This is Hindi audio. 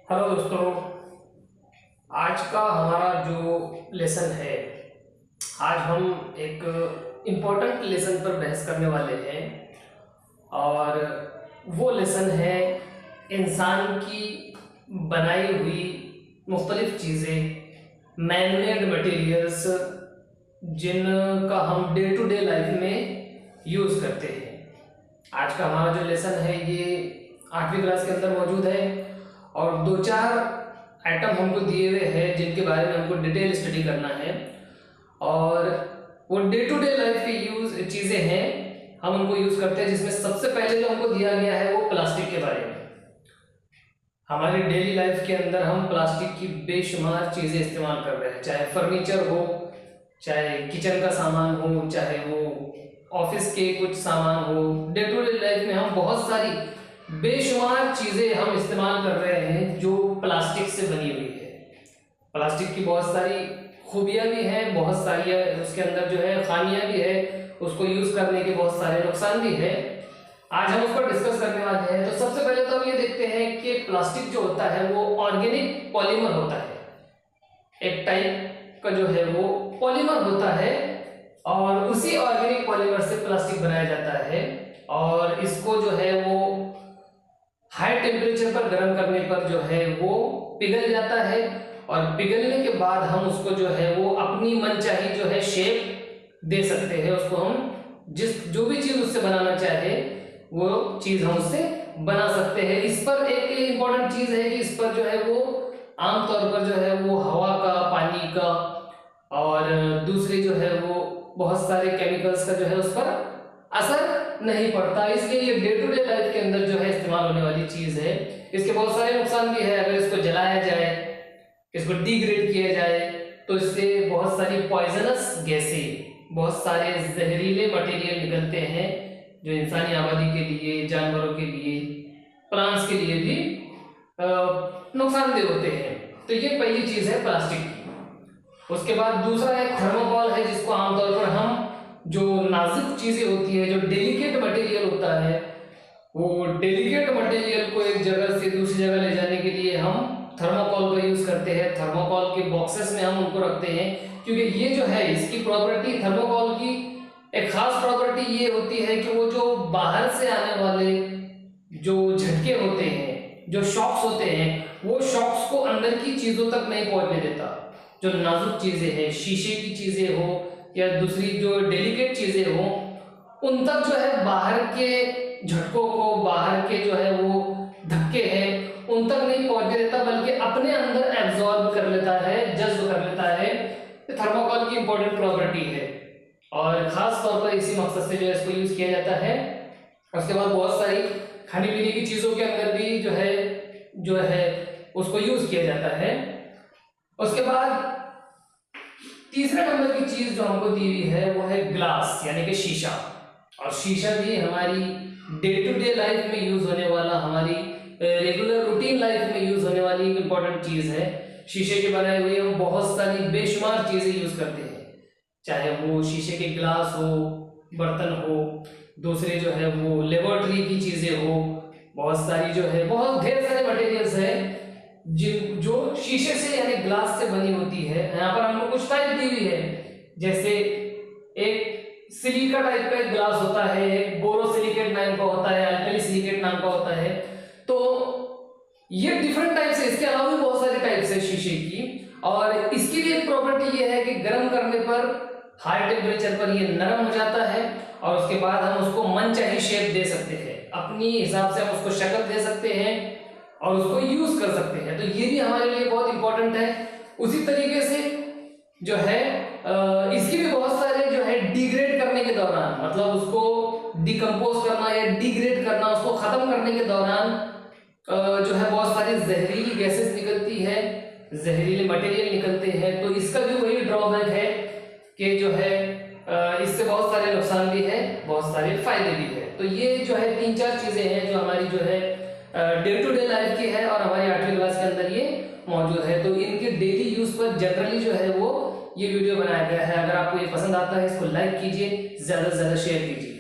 हेलो दोस्तों, आज का हमारा जो लेसन है, आज हम एक इम्पोर्टेंट लेसन पर बहस करने वाले हैं। और वो लेसन है इंसान की बनाई हुई मुख्तलिफ चीज़ें, मैन-मेड मटेरियल्स, जिनका हम डे टू डे लाइफ में यूज़ करते हैं। आज का हमारा जो लेसन है ये 8वीं क्लास के अंदर मौजूद है और 2-4 आइटम हमको दिए हुए हैं जिनके बारे में हमको डिटेल स्टडी करना है। और वो डे टू डे लाइफ के यूज चीज़ें हैं, हम उनको यूज़ करते हैं। जिसमें सबसे पहले जो हमको दिया गया है वो प्लास्टिक के बारे में। हमारी डेली लाइफ के अंदर हम प्लास्टिक की बेशुमार चीज़ें इस्तेमाल कर रहे हैं, चाहे फर्नीचर हो, चाहे किचन का सामान हो, चाहे वो ऑफिस के कुछ सामान हो। डे टू डे लाइफ में हम बहुत सारी बेशुमार चीज़ें हम इस्तेमाल कर रहे हैं जो प्लास्टिक से बनी हुई है। प्लास्टिक की बहुत सारी खूबियाँ भी हैं, बहुत सारी उसके अंदर जो है खामियाँ भी है, उसको यूज़ करने के बहुत सारे नुकसान भी है। आज हम उस पर डिस्कस करने वाले हैं। तो सबसे पहले तो हम ये देखते हैं कि प्लास्टिक जो होता है वो ऑर्गेनिक पॉलीमर होता है, एक टाइप का जो है वो पॉलीमर होता है और उसी ऑर्गेनिक पॉलीमर से प्लास्टिक बनाया जाता है। और इसको जो है वो हाई टेम्परेचर पर गर्म करने पर जो है वो पिघल जाता है और पिघलने के बाद हम उसको जो है वो अपनी मनचाही जो है शेप दे सकते हैं। उसको हम जो भी चीज़ उससे बनाना चाहे वो चीज़ हम उससे बना सकते हैं। इस पर एक इम्पॉर्टेंट चीज़ है कि इस पर जो है वो आमतौर पर जो है वो हवा का, पानी का और दूसरी जो है वो बहुत सारे केमिकल्स का जो है उस पर असर नहीं पड़ता। इसलिए ये डे टू डे लाइफ के अंदर जो है इस्तेमाल होने वाली चीज़ है। इसके बहुत सारे नुकसान भी है। अगर इसको जलाया जाए, इसको डिग्रेड किया जाए तो इससे बहुत सारी पॉइजनस गैसें, बहुत सारे जहरीले मटेरियल निकलते हैं जो इंसानी आबादी के लिए, जानवरों के लिए, प्लांट्स के लिए भी नुकसानदेह होते हैं। तो ये पहली चीज़ है प्लास्टिक की। उसके बाद दूसरा है थर्मोकोल है, जिसको आमतौर पर हम जो नाजुक चीज़ें होती है, जो डेलिकेट मटेरियल होता है, वो डेलिकेट मटेरियल को एक जगह से दूसरी जगह ले जाने के लिए हम थर्मोकोल का यूज़ करते हैं। थर्मोकोल के बॉक्सेस में हम उनको रखते हैं क्योंकि ये जो है इसकी प्रॉपर्टी, थर्मोकोल की एक खास प्रॉपर्टी ये होती है कि वो जो बाहर से आने वाले जो झटके होते हैं, जो शॉक्स होते हैं, वो शॉक्स को अंदर की चीज़ों तक नहीं पहुंचने देता। जो नाजुक चीज़ें हैं, शीशे की चीज़ें हो या दूसरी जो डेलिकेट चीज़ें हो, उन तक जो है बाहर के झटकों को, बाहर के जो है वो धक्के हैं, उन तक नहीं पहुंचने देता, बल्कि अपने अंदर एब्जॉर्ब कर लेता है, जज्ब कर लेता है। थर्मोकोल की इंपॉर्टेंट प्रॉपर्टी है और खास तौर पर इसी मकसद से जो है इसको यूज़ किया जाता है। उसके बाद बहुत सारी खाने पीने की चीज़ों के अंदर भी जो है उसको यूज़ किया जाता है। उसके बाद तीसरे नंबर की चीज़ जो हमको दी हुई है वो है ग्लास, यानी कि शीशा। और शीशा भी हमारी डे टू डे लाइफ में यूज़ होने वाला, हमारी रेगुलर रूटीन लाइफ में यूज़ होने वाली एक इम्पॉर्टेंट चीज़ है। शीशे के बनाए हुए हम बहुत सारी बेशुमार चीज़ें यूज़ करते हैं, चाहे वो शीशे के गिलास हो, बर्तन हो, दूसरे जो है वो लेबोरेटरी की चीज़ें हो, बहुत सारी जो है बहुत ढेर सारे मटेरियल्स हैं जो शीशे से यानी ग्लास से बनी होती है। यहाँ पर हमको कुछ टाइप दी हुई है, जैसे एक सिलिका टाइप का एक ग्लास होता है, एक बोरोसिलिकेट नाम का होता है, अल्कली सिलिकेट नाम का होता है। तो ये डिफरेंट टाइप्स है। इसके अलावा भी बहुत सारे टाइप्स है शीशे की। और इसकी भी एक प्रॉपर्टी ये है कि गर्म करने पर हाई टेम्परेचर पर ये नरम हो जाता है और उसके बाद हम उसको मनचाही शेप दे सकते हैं, अपनी हिसाब से हम उसको शक्ल दे सकते हैं और उसको यूज कर सकते हैं। तो ये भी हमारे लिए बहुत इंपॉर्टेंट है। उसी तरीके से जो है इसकी भी बहुत सारे जो है डिग्रेड करने के दौरान, मतलब उसको डिकम्पोज करना या डिग्रेड करना, उसको खत्म करने के दौरान जो है बहुत सारी जहरीली गैसेस निकलती है, जहरीले मटेरियल निकलते हैं। तो इसका भी वही ड्रॉबैक है कि जो है इससे बहुत सारे नुकसान भी है, बहुत सारे फायदे भी है। तो ये जो है 3-4 चीजें हैं जो हमारी जो है डे टू डे लाइफ की है और हमारी 8वीं क्लास के अंदर ये मौजूद है। तो इनके डेली यूज पर जनरली जो है वो ये वीडियो बनाया गया है। अगर आपको ये पसंद आता है इसको लाइक कीजिए, ज्यादा से ज्यादा शेयर कीजिए।